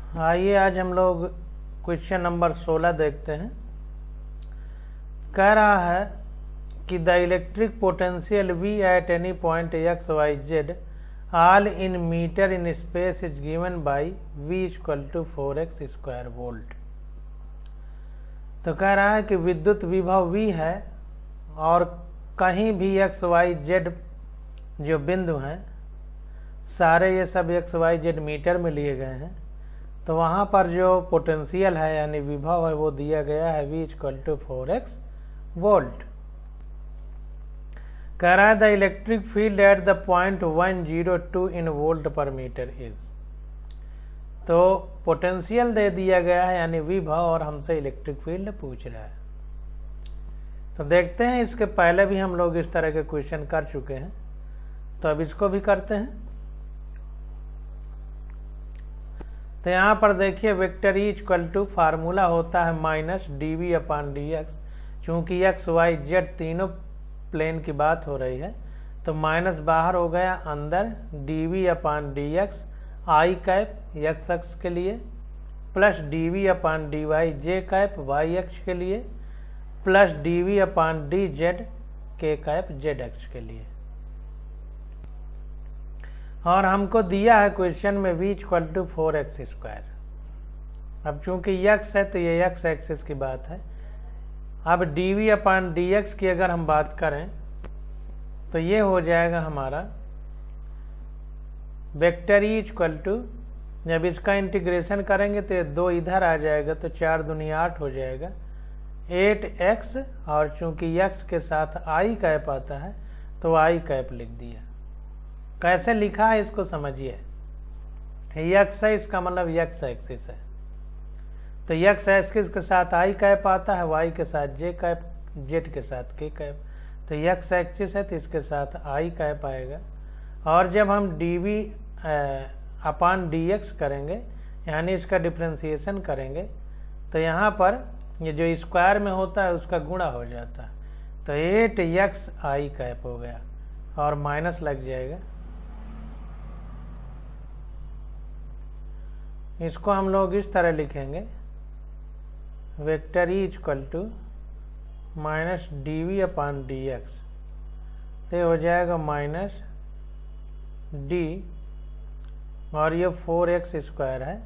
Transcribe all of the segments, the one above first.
आइए आज हम लोग क्वेश्चन नंबर 16 देखते हैं। कह रहा है कि the electric potential V at any point x y z all in metre in space is given by V equal to 4x square volt. तो कह रहा है कि विद्युत विभव V है और कहीं भी x y z जो बिंदु हैं सारे ये सब x y z मीटर में लिए गए हैं, तो वहाँ पर जो पोटेंशियल है यानी विभव है वो दिया गया है V equal to 4x volt. कह रहा है the electric field at the point 102 in volt per metre is. तो पोटेंशियल दे दिया गया है यानी विभव और हमसे इलेक्ट्रिक फील्ड पूछ रहा है। तो देखते हैं, इसके पहले भी हम लोग इस तरह के क्वेश्चन कर चुके हैं, तो अब इसको भी करते हैं। तो यहाँ पर देखिए vector E equal to formula होता है माइनस dv अपॉन dx। चूंकि x y z तीनों प्लेन की बात हो रही है तो माइनस बाहर हो गया, अंदर dv अपॉन dx आई कैप x अक्ष के लिए plus dv upon dy j cap y अक्ष के लिए plus dv upon dz k cap z अक्ष के लिए। और हमको दिया है क्वेश्चन में v equal to 4x square. अब चूंकि x है तो ये x एक्सिस की बात है। अब dv अपॉन dx की अगर हम बात करें तो ये हो जाएगा हमारा वेक्टर ई इक्वल टू, जब इसका इंटीग्रेशन करेंगे तो ये 2 इधर आ जाएगा तो 4 दूनी 8 हो जाएगा 8x, और चूंकि x के साथ i कैप आता है तो i कैप लिख दिया। कैसे लिखा है इसको समझिए। x है, इसका मतलब x एक्सिस है, तो x एक्सिस के साथ i कैप आता है, y के साथ j कैप, z के साथ k कैप। तो x एक्सिस है तो इसके साथ i कैप आएगा। और जब हम dv अपॉन dx करेंगे यानी इसका डिफ्रेंसिएशन करेंगे तो यहाँ पर ये जो स्क्वायर में होता है उसका गुणा हो जाता है, तो 8x i कैप हो गया और माइनस लग जाएगा। इसको हम लोग इस तरह लिखेंगे vector E equal to minus dv upon dx, तो हो जाएगा माइनस d और ये 4x स्क्वायर है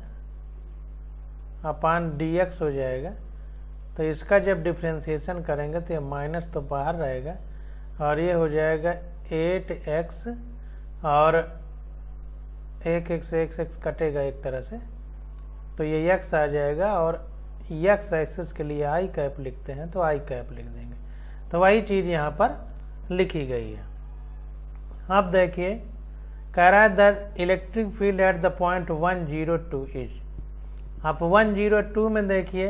अपॉन dx हो जाएगा। तो इसका जब डिफ्रेंसिएशन करेंगे तो ये माइनस तो बाहर रहेगा और ये हो जाएगा 8x और एक x कटेगा एक तरह से, तो ये x आ जाएगा और x एक्सिस के लिए i कैप लिखते हैं तो i कैप लिख देंगे। तो वही चीज़ यहाँ पर लिखी गई है। अब देखिए कह रहा है the electric field at the point 102 is. अब 102 में देखिए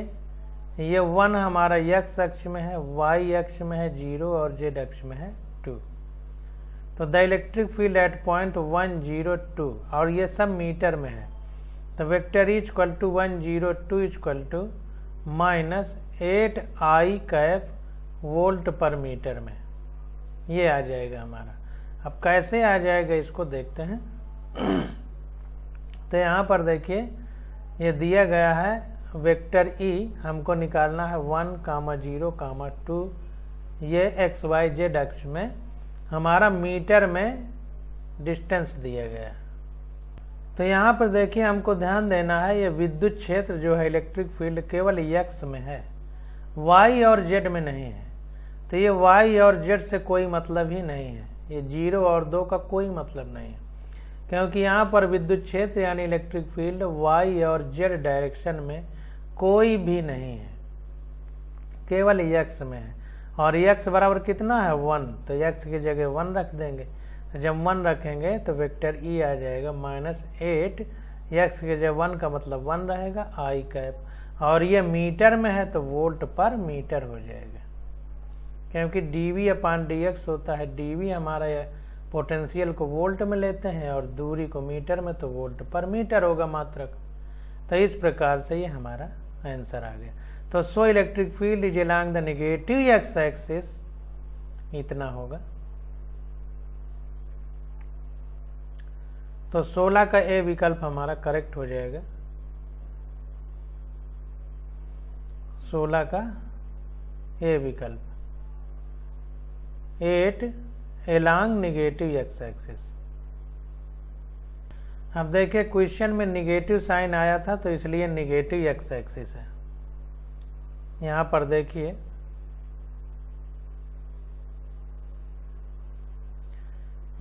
ये 1 हमारा x अक्ष में है, y अक्ष में है 0 और z अक्ष में है 2। तो the electric field at point 102 और ये सब मीटर में है, तो vector equal to 102 equal to minus 8i cap volt per metre में, ये आ जाएगा हमारा। अब कैसे आ जाएगा इसको देखते हैं। तो यहाँ पर देखिए ये दिया गया है वेक्टर ई, हमको निकालना है 1, 0, 2, ये x y z अक्ष में हमारा मीटर में डिस्टेंस दिया गया है। तो यहाँ पर देखिए हमको ध्यान देना है ये विद्युत क्षेत्र जो है इलेक्ट्रिक फील्ड केवल x में है, y और z में नहीं है। तो ये y और z से कोई मतलब ही नहीं है, ये 0 और 2 का कोई मतलब नहीं है, क्योंकि यहाँ पर विद्युत क्षेत्र यानी इलेक्ट्रिक फील्ड y और z डायरेक्शन में कोई भी नहीं है, केवल x में है। और x बराबर कितना है 1, तो x की जगह 1 रख देंगे। जब 1 रखेंगे तो वेक्टर ई आ जाएगा माइनस 8, x की जगह 1 का मतलब 1 रहेगा i कैप, और ये मीटर में है तो वोल्ट पर मीटर हो जाएगा, क्योंकि dv अपॉन dx होता है। dv हमारा पोटेंशियल को वोल्ट में लेते हैं और दूरी को मीटर में, तो वोल्ट पर मीटर होगा मात्रक। तो इस प्रकार से ये हमारा आंसर आ गया। तो so electric field is along the negative x axis, इतना होगा। तो 16 का ए विकल्प हमारा करेक्ट हो जाएगा। 16 का ए विकल्प। 8 एलॉन्ग नेगेटिव एक्स एक्सिस। अब देखिए क्वेश्चन में निगेटिव साइन आया था तो इसलिए निगेटिव एक्स एक्सिस है। यहां पर देखिए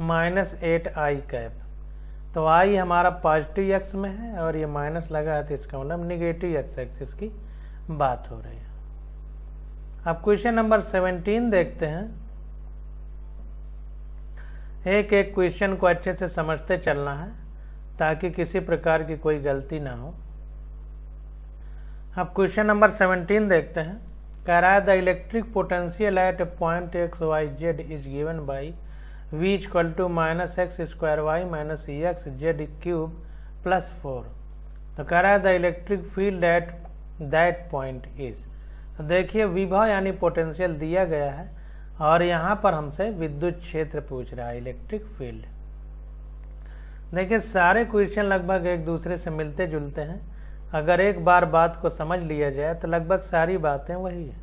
-8 आई कैप, तो आई हमारा पॉजिटिव एक्स में है और ये माइनस लगा है तो इसका मतलब निगेटिव एक्स एक्सिस की बात हो रही है। अब क्वेश्चन नंबर 17 देखते हैं। एक एक क्वेश्चन को अच्छे से समझते चलना है ताकि किसी प्रकार की कोई गलती ना हो। अब क्वेश्चन नंबर 17 देखते हैं। कह रहा है the electric potential at point X Y Z is given by v equal to -x² y - X Z cube +4। तो कह रहा है the electric field at that point is. तो देखिए विभव यानी पोटेंशियल दिया गया है और यहाँ पर हमसे विद्युत क्षेत्र पूछ रहा है, इलेक्ट्रिक फील्ड। देखिए सारे क्वेश्चन लगभग एक दूसरे से मिलते जुलते हैं। अगर एक बार बात को समझ लिया जाए तो लगभग सारी बातें वही है।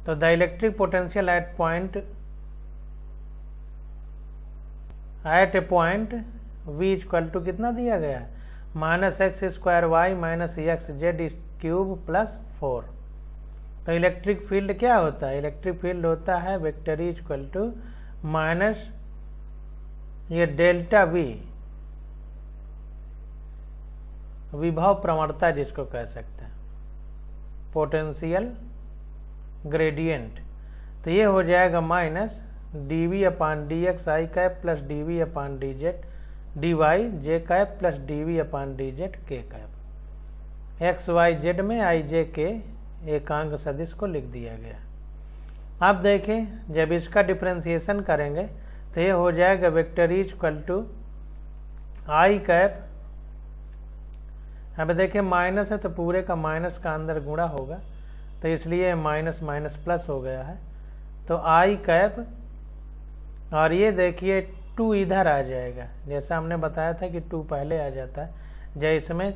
तो the electric potential at a point v equal to कितना दिया गया है -x² y - X Z cube +4। तो इलेक्ट्रिक फील्ड क्या होता है? इलेक्ट्रिक फील्ड होता है वेक्टर इक्वल टू माइनस ये डेल्टा v, विभव प्रवणता जिसको कह सकते हैं, पोटेंशियल ग्रेडियंट। तो ये हो जाएगा minus dv/dx i cap plus dv/dz dy j cap plus dv/dz k cap. X Y Z में i j के एकांक सदिश को लिख दिया गया। अब देखें जब इसका डिफरेंशिएशन करेंगे तो ये हो जाएगा vector equal to I cap. अब देखिए माइनस है तो पूरे का माइनस का अंदर गुणा होगा तो इसलिए माइनस माइनस प्लस हो गया है। तो आई कैप और ये देखिए 2 इधर आ जाएगा, जैसा हमने बताया था कि 2 पहले आ जाता है। जब इसमें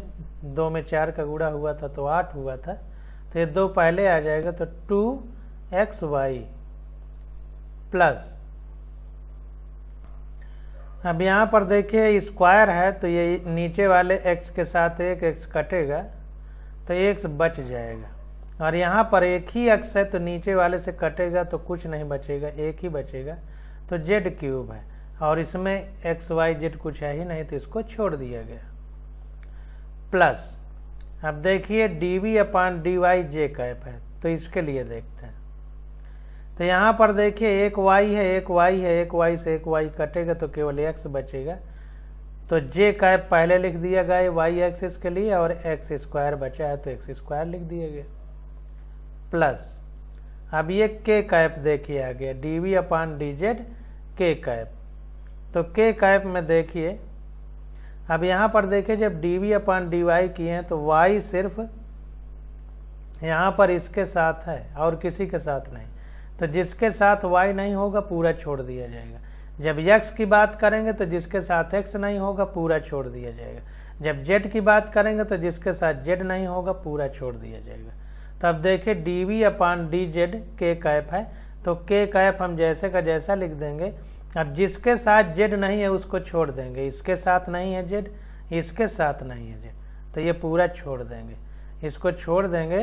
2 में 4 का गुणा हुआ था तो 8 हुआ था, तो ये 2 पहले आ जाएगा तो 2xy प्लस। अब यहाँ पर देखिए स्क्वायर है तो ये नीचे वाले x के साथ एक x कटेगा तो x बच जाएगा और यहाँ पर एक ही x है तो नीचे वाले से कटेगा तो कुछ नहीं बचेगा, एक ही बचेगा तो z क्यूब है और इसमें x y z कुछ है ही नहीं तो इसको छोड़ दिया गया प्लस। अब देखिए dv/dy j कैप है तो इसके लिए देखते हैं। तो यहाँ पर देखिए एक y है एक y है, एक y से एक y कटेगा तो केवल x बचेगा तो j कैप पहले लिख दिया गया y एक्सिस के लिए और x² बचा है तो x² लिख दिया गया प्लस। अब ये k कैप देखिए आ गया dv/dz k कैप। तो k कैप में देखिए अब यहाँ पर देखिए जब dv/dy किए हैं तो y सिर्फ यहाँ पर इसके साथ है और किसी के साथ नहीं, तो जिसके साथ y नहीं होगा पूरा छोड़ दिया जाएगा। जब x की बात करेंगे तो जिसके साथ x नहीं होगा पूरा छोड़ दिया जाएगा। जब z की बात करेंगे तो जिसके साथ z नहीं होगा पूरा छोड़ दिया जाएगा। तो अब देखिए dv/dz k कैप है तो k कैप हम जैसे का जैसा लिख देंगे। अब जिसके साथ z नहीं है उसको छोड़ देंगे, इसके साथ नहीं है z, इसके साथ नहीं है z, तो ये पूरा छोड़ देंगे, इसको छोड़ देंगे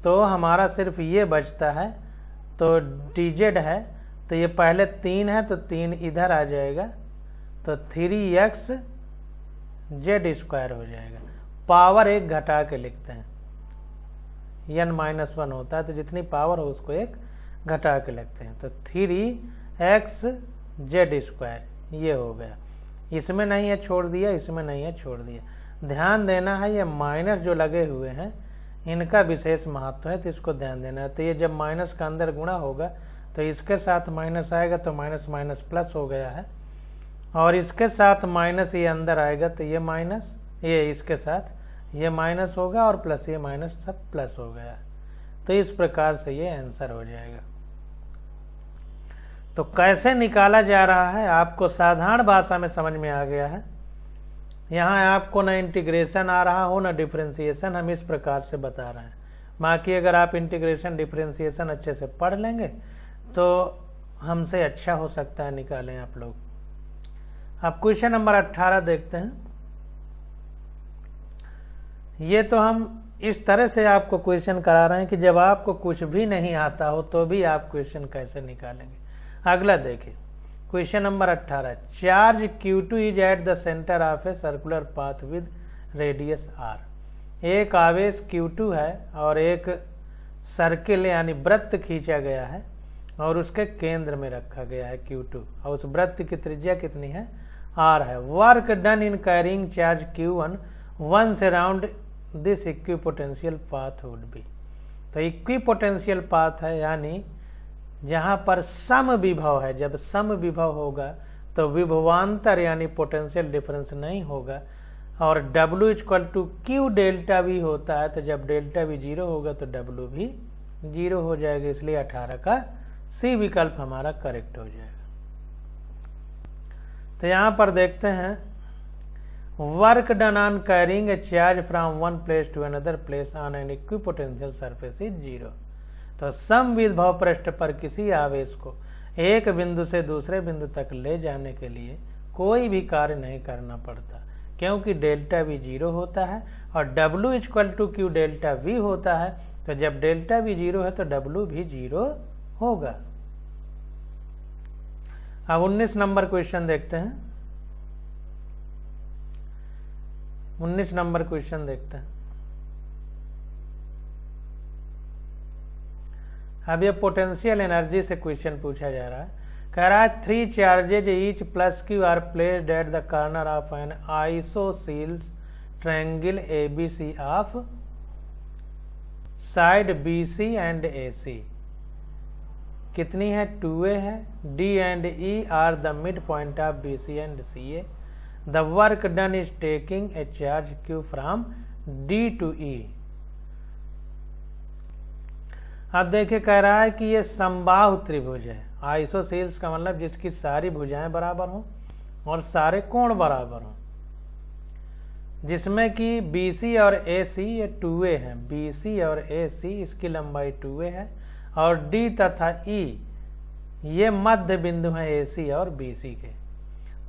तो हमारा सिर्फ ये बचता है। तो dz है तो ये पहले 3 है तो 3 इधर आ जाएगा तो 3x z² हो जाएगा। पावर 1 घटा के लिखते हैं, n-1 होता है तो जितनी पावर हो उसको 1 घटा के लिखते हैं तो 3x z² ये हो गया। इसमें नहीं है छोड़ दिया, इसमें नहीं है छोड़ दिया। ध्यान देना है ये माइनस जो लगे हुए हैं इनका विशेष महत्व है तो इसको ध्यान देना है। तो ये जब माइनस का अंदर गुणा होगा तो इसके साथ माइनस आएगा तो माइनस माइनस प्लस हो गया है और इसके साथ माइनस ये अंदर आएगा तो ये माइनस, ये इसके साथ ये माइनस होगा और प्लस ये माइनस सब प्लस हो गया। तो इस प्रकार से ये आंसर हो जाएगा। तो कैसे निकाला जा रहा है आपको साधारण भाषा में समझ में आ गया है। यहाँ आपको ना इंटीग्रेशन आ रहा हो ना डिफरेंशिएशन, हम इस प्रकार से बता रहे हैं। बाकी अगर आप इंटीग्रेशन डिफरेंशिएशन अच्छे से पढ़ लेंगे तो हमसे अच्छा हो सकता है निकालें आप लोग। अब क्वेश्चन नंबर 18 देखते हैं। ये तो हम इस तरह से आपको क्वेश्चन करा रहे हैं कि जब आपको कुछ भी नहीं आता हो तो भी आप क्वेश्चन कैसे निकालेंगे। अगला देखिए question number 18, charge Q2 is eight the centre of a circular path with radius r। एक आवेश Q2 है और एक सर्किल यानी वृत्त खींचा गया है और उसके केंद्र में रखा गया है Q2 और उस वृत्त की त्रिज्या कितनी है, r है। Work done in carrying charge Q1 once around this equipotential path would be. तो इक्विपोटेंशियल पाथ है यानी जहां पर सम विभव है, जब सम विभव होगा तो विभवांतर यानी पोटेंशियल डिफरेंस नहीं होगा और W equal to Q delta V होता है। तो जब डेल्टा V 0 होगा तो W भी 0 हो जाएगा, इसलिए 18 का C विकल्प हमारा करेक्ट हो जाएगा। तो यहां पर देखते हैं work done on carrying a charge from one place to another place on an equipotential surface is 0। तो सम विभव पृष्ठ पर किसी आवेश को एक बिंदु से दूसरे बिंदु तक ले जाने के लिए कोई भी कार्य नहीं करना पड़ता क्योंकि डेल्टा V 0 होता है और W equal to Q delta V होता है। तो जब डेल्टा V 0 है तो W भी 0 होगा। अब 19 नंबर क्वेश्चन देखते हैं। 19 नंबर क्वेश्चन देखते हैं। अब ये पोटेंशियल एनर्जी से क्वेश्चन पूछा जा रहा है। कह रहा है 3 charges each plus Q are placed at the corner of an isosceles triangle ABC of side BC and AC। कितनी है, 2a है। D and E are the mid point of BC and CA। The work done is taking a charge Q from D to E। अब देखिए कह रहा है कि ये समबाहु त्रिभुज है। आइसोसील्स का मतलब जिसकी सारी भुजाएं बराबर हों और सारे कोण बराबर हों, जिसमें कि BC और AC ये 2a है। BC और AC इसकी लंबाई 2a है और D तथा E ये मध्य बिंदु हैं AC और BC के।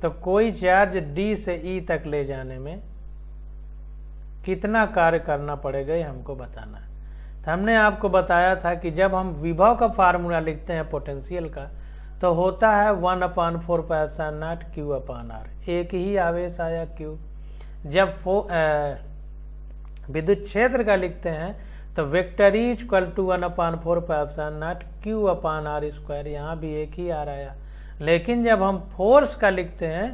तो कोई चार्ज D से E तक ले जाने में कितना कार्य करना पड़ेगा ये हमको बताना है। तो हमने आपको बताया था कि जब हम विभव का फार्मूला लिखते हैं पोटेंशियल का तो होता है 1/4πε0 Q/r। एक ही आवेश आया Q। जब विद्युत क्षेत्र का लिखते हैं तो vector E equal to 1/4πε0 Q/r²। यहाँ भी एक ही आ रहा है। लेकिन जब हम फोर्स का लिखते हैं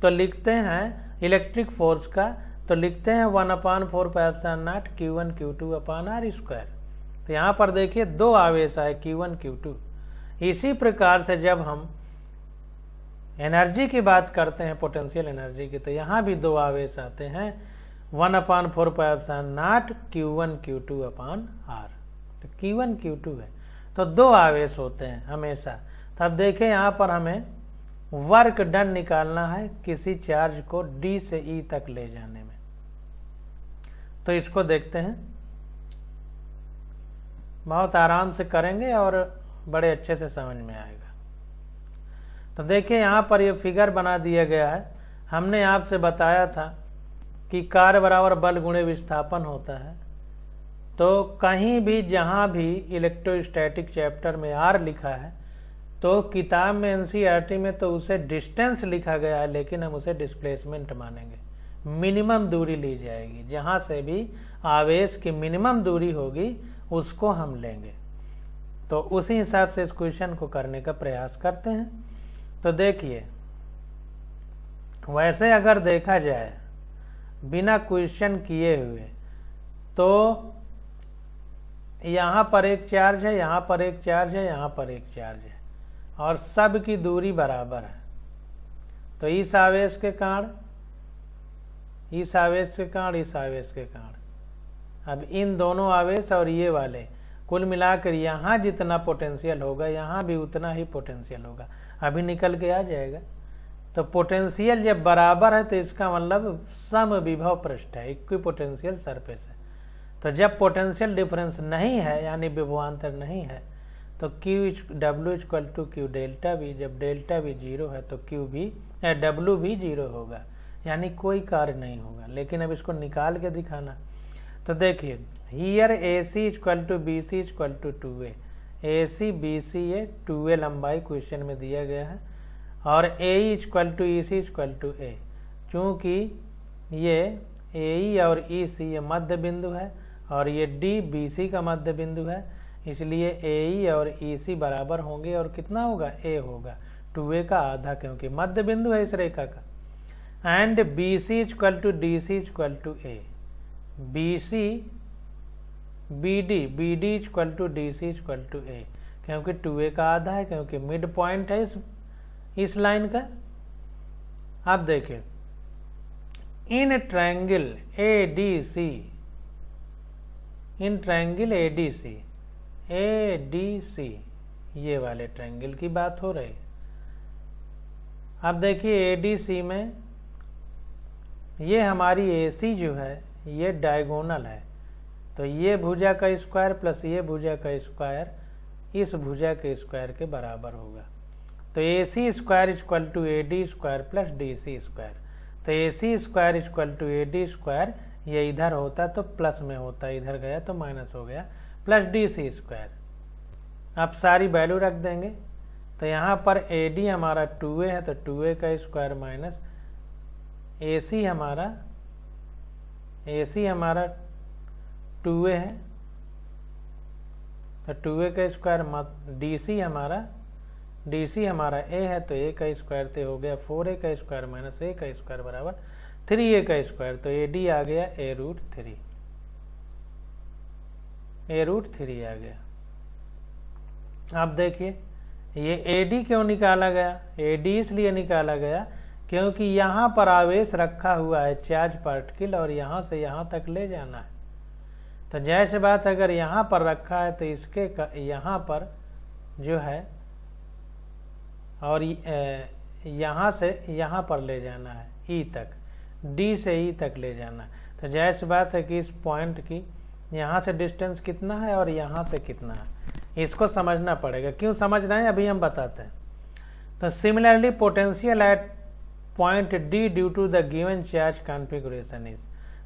तो लिखते हैं इलेक्ट्रिक फोर्स का तो लिखते हैं 1/4πε0 Q1 Q2/r²। तो यहाँ पर देखिए दो आवेश आए Q1 Q2। इसी प्रकार से जब हम एनर्जी की बात करते हैं पोटेंशियल एनर्जी की तो यहाँ भी दो आवेश आते हैं 1/4πε0 Q1 Q2/r। तो Q1 Q2 है तो दो आवेश होते हैं हमेशा। तब देखें यहाँ पर हमें वर्क डन निकालना है किसी चार्ज को D से E तक ले जाने में। तो इसको देखते हैं, बहुत आराम से करेंगे और बड़े अच्छे से समझ में आएगा। तो देखिए यहाँ पर ये फिगर बना दिया गया है। हमने आपसे बताया था कि कार्य बराबर बल गुणे विस्थापन होता है। तो कहीं भी जहाँ भी इलेक्ट्रोस्टैटिक चैप्टर में R लिखा है तो किताब में NCERT में तो उसे डिस्टेंस लिखा गया है, लेकिन हम उसे डिस्प्लेसमेंट मानेंगे। मिनिमम दूरी ली जाएगी, जहां से भी आवेश की मिनिमम दूरी होगी उसको हम लेंगे। तो उसी हिसाब से इस क्वेश्चन को करने का प्रयास करते हैं। तो देखिए वैसे अगर देखा जाए बिना क्वेश्चन किए हुए तो यहाँ पर एक चार्ज है, यहाँ पर एक चार्ज है, यहाँ पर एक चार्ज है और सब की दूरी बराबर है। तो इस आवेश के कारण, इस आवेश के कारण, इस आवेश के कारण, अब इन दोनों आवेश और ये वाले कुल मिलाकर यहाँ जितना पोटेंशियल होगा यहाँ भी उतना ही पोटेंशियल होगा। अभी निकल के आ जाएगा। तो पोटेंशियल जब बराबर है तो इसका मतलब सम विभव पृष्ठ है, इक्विपोटेंशियल सरफेस है। तो जब पोटेंशियल डिफरेंस नहीं है यानी विभवांतर नहीं है तो W equal to Q delta V, जब डेल्टा वी 0 है तो W भी 0 होगा, यानी कोई कार्य नहीं होगा। लेकिन अब इसको निकाल के दिखाना, तो देखिए here AC equal to BC equal to 2A, AC BC ये 2A लंबाई क्वेश्चन में दिया गया है, और AE equal to EC equal to A, चूँकि ये AE और EC ये मध्य बिंदु है और ये D BC का मध्य बिंदु है, इसलिए AE और EC बराबर होंगे और कितना होगा A होगा 2A का आधा, क्योंकि मध्य बिंदु है इस रेखा का। And BC equal to DC equal to A, BD equal to DC equal to A, क्योंकि 2A का आधा है, क्योंकि मिड पॉइंट है इस लाइन का। अब देखिए इन ट्रायंगल ADC ये वाले ट्रायंगल की बात हो रही है। अब देखिए ADC में ये हमारी AC जो है ये डायगोनल है, तो ये भुजा का स्क्वायर प्लस ये भुजा का स्क्वायर इस भुजा के स्क्वायर के बराबर होगा। तो AC square equal to AD square plus DC square, तो AC square equal to AD square ये इधर होता तो प्लस में होता, इधर गया तो माइनस हो गया, प्लस DC स्क्वायर। अब सारी वैल्यू रख देंगे, तो यहाँ पर AD हमारा 2A है तो 2A का स्क्वायर माइनस AC हमारा 2A है तो 2A का स्क्वायर, DC हमारा A है तो A का स्क्वायर तो हो गया 4A का स्क्वायर माइनस A का स्क्वायर बराबर 3A का स्क्वायर, तो AD आ गया A√3 आ गया। अब देखिए ये AD क्यों निकाला गया, AD इसलिए निकाला गया क्योंकि यहाँ पर आवेश रखा हुआ है चार्ज पार्टिकल और यहाँ से यहाँ तक ले जाना है। तो जैसे बात अगर यहाँ पर रखा है तो इसके यहाँ पर जो है और यहाँ से यहाँ पर ले जाना है E तक, D से E तक ले जाना है। तो जैसे बात है कि इस पॉइंट की यहाँ से डिस्टेंस कितना है और यहाँ से कितना है, इसको समझना पड़ेगा। क्यों समझ रहे हैं अभी हम बताते हैं। तो similarly potential at point D due to the given charge configuration is,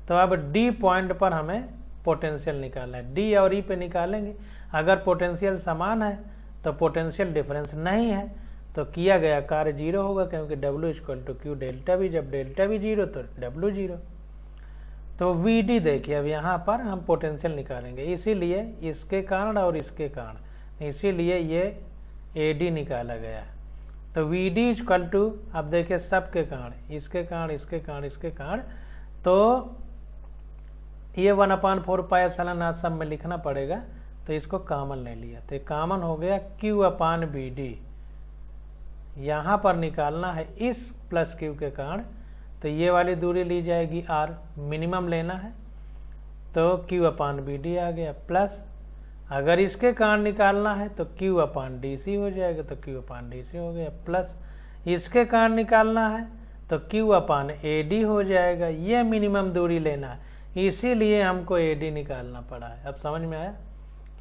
तो अब D पॉइंट पर हमें पोटेंशियल निकालना है, D और E पे निकालेंगे। अगर पोटेंशियल समान है तो पोटेंशियल डिफरेंस नहीं है तो किया गया कार्य 0 होगा, क्योंकि W equal to Q delta V, जब डेल्टा वी 0 तो W 0। तो VD देखिए अब यहाँ पर हम पोटेंशियल निकालेंगे, इसीलिए इसके कारण और इसके कारण, इसीलिए ये AD निकाला गया है। तो VD इक्वल टू, अब देखिए सबके कारण, इसके कारण इसके कारण इसके कारण, तो ये 1/4 पाई एप्सिलॉन नॉट सब में लिखना पड़ेगा, तो इसको कॉमन ले लिया, तो कॉमन हो गया Q/BD। यहाँ पर निकालना है इस प्लस Q के कारण, तो ये वाली दूरी ली जाएगी R, मिनिमम लेना है, तो Q/BD आ गया, प्लस अगर इसके कारण निकालना है तो Q/DC हो जाएगा, तो Q/DC हो गया, प्लस इसके कारण निकालना है तो Q/AD हो जाएगा। ये मिनिमम दूरी लेना है, इसीलिए हमको AD निकालना पड़ा है। अब समझ में आया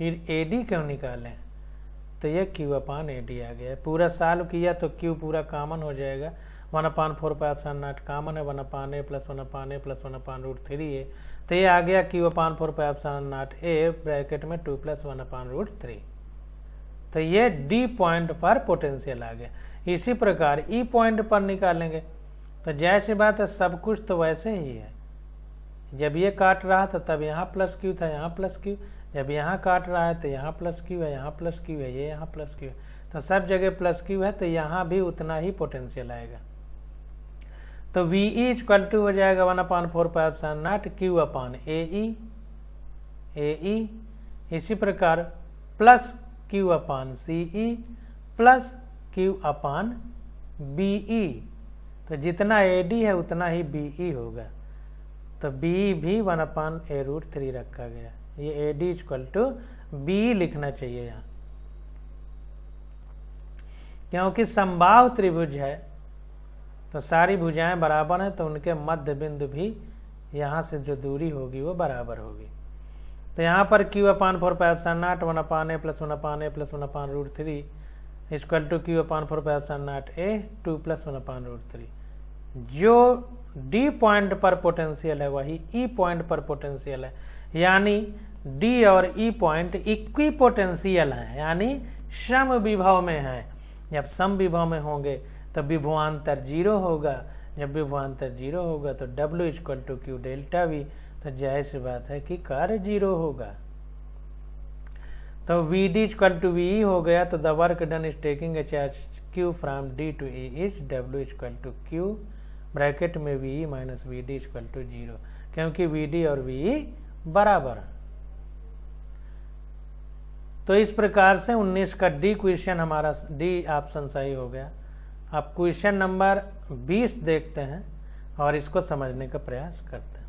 कि AD क्यों निकालें, तो ये Q/AD आ गया। पूरा सॉल्व किया तो Q पूरा कॉमन हो जाएगा, 1/4 पाई एप्सिलॉन नॉट कॉमन है, 1/A plus 1/A plus 1/√3A, तो ये आ गया Q/4 pi epsilon not A bracket में 2 प्लस 1/√3। तो ये D पॉइंट पर पोटेंशियल आ गया। इसी प्रकार E पॉइंट पर निकालेंगे, तो जैसी बात है सब कुछ तो वैसे ही है। जब ये काट रहा था तब यहाँ प्लस Q था, यहाँ प्लस Q, जब यहाँ काट रहा है तो यहाँ प्लस Q है, यहाँ प्लस Q है, ये यहाँ प्लस Q है, तो सब जगह प्लस Q है, तो यहाँ भी उतना ही पोटेंशियल आएगा। तो VE इक्वल टू हो जाएगा 1/4 पाई एप्सिलॉन नॉट Q/AE, इसी प्रकार प्लस Q/CE प्लस Q/BE, तो जितना AD है उतना ही BE होगा, तो BE भी 1/√3 रखा गया। ये AD इक्वल टू BE लिखना चाहिए यहाँ, क्योंकि समबाहु त्रिभुज है तो सारी भुजाएं बराबर हैं, तो उनके मध्य बिंदु भी यहाँ से जो दूरी होगी वो बराबर होगी। तो यहाँ पर Q/4πε0 1/a + 1/a + 1/√3 equal to Q/4πε0 a 2 + 1/√3। जो D पॉइंट पर पोटेंशियल है वही E पॉइंट पर पोटेंशियल है, यानी D और E पॉइंट इक्वी पोटेंशियल है, यानी सम विभव में है। जब सम विभव में होंगे तो विभवांतर 0 होगा, जब विभवांतर 0 होगा तो W = Q ΔV, तो जाहिर सी बात है कि कार्य 0 होगा। तो VD = VE हो गया, तो the work done is taking a charge Q from D to E is W = Q bracket में VE - VD = 0, क्योंकि VD और VE बराबर। तो इस प्रकार से 19 का डी क्वेश्चन हमारा डी ऑप्शन सही हो गया। अब क्वेश्चन नंबर 20 देखते हैं और इसको समझने का प्रयास करते हैं।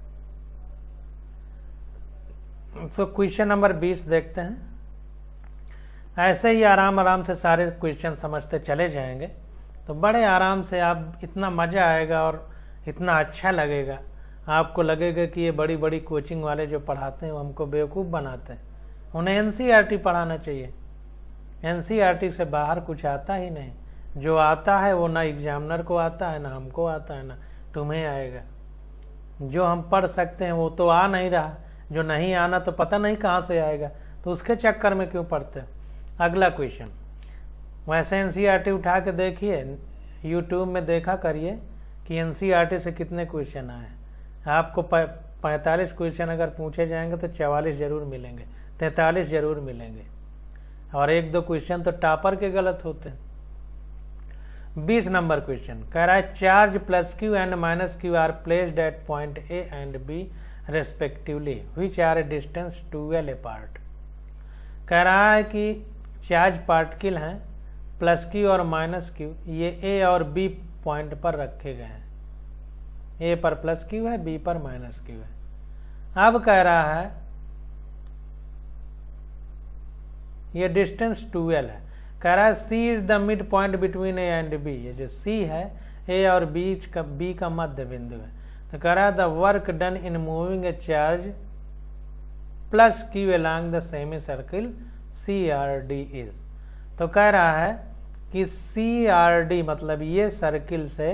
तो क्वेश्चन नंबर 20 देखते हैं। ऐसे ही आराम से सारे क्वेश्चन समझते चले जाएंगे तो बड़े आराम से आप इतना मज़ा आएगा और इतना अच्छा लगेगा, आपको लगेगा कि ये बड़ी बड़ी कोचिंग वाले जो पढ़ाते हैं वो हमको बेवकूफ़ बनाते हैं। उन्हें एनसीईआरटी पढ़ाना चाहिए। एनसीईआरटी से बाहर कुछ आता ही नहीं, जो आता है वो ना एग्जामिनर को आता है, ना हमको आता है, ना तुम्हें आएगा। जो हम पढ़ सकते हैं वो तो आ नहीं रहा, जो नहीं आना तो पता नहीं कहाँ से आएगा, तो उसके चक्कर में क्यों पढ़ते। अगला क्वेश्चन, वैसे एनसीईआरटी उठा के देखिए, यूट्यूब में देखा करिए कि एनसीईआरटी से कितने क्वेश्चन आए। आपको 45 क्वेश्चन अगर पूछे जाएंगे तो 44 जरूर मिलेंगे, 43 जरूर मिलेंगे, और 1-2 क्वेश्चन तो टॉपर के गलत होते हैं। 20 नंबर क्वेश्चन कह रहा है charge +Q and -Q are placed at point A and B respectively which are a distance 2L apart. कह रहा है कि चार्ज पार्टिकल हैं +Q और -Q, ये A और B पॉइंट पर रखे गए हैं। A पर +Q है, B पर -Q है। अब कह रहा है ये डिस्टेंस 2L है। कह रहा है C is the mid point between A and B। ये जो C है A और B का मध्य बिंदु है। तो कह रहा है the work done in moving A charge +Q along the semi circle CRD is. तो कह रहा है कि CRD मतलब ये सर्किल से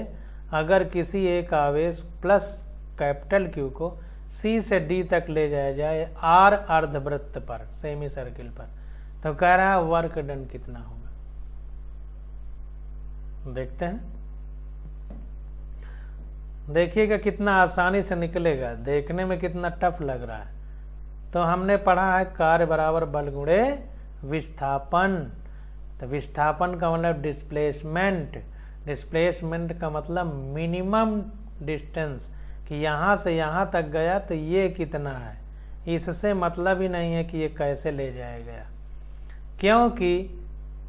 अगर किसी एक आवेश +Q को C से D तक ले जाया जाए R अर्धवृत्त पर, सेमी सर्किल पर, तो कह रहा है वर्क डन कितना होगा। देखते हैं, देखिएगा कितना आसानी से निकलेगा, देखने में कितना टफ लग रहा है। तो हमने पढ़ा है कार्य बराबर बल गुणे विस्थापन। तो विस्थापन का मतलब डिस्प्लेसमेंट, डिस्प्लेसमेंट का मतलब मिनिमम डिस्टेंस, कि यहाँ से यहाँ तक गया तो ये कितना है। इससे मतलब ही नहीं है कि ये कैसे ले जाया गया, क्योंकि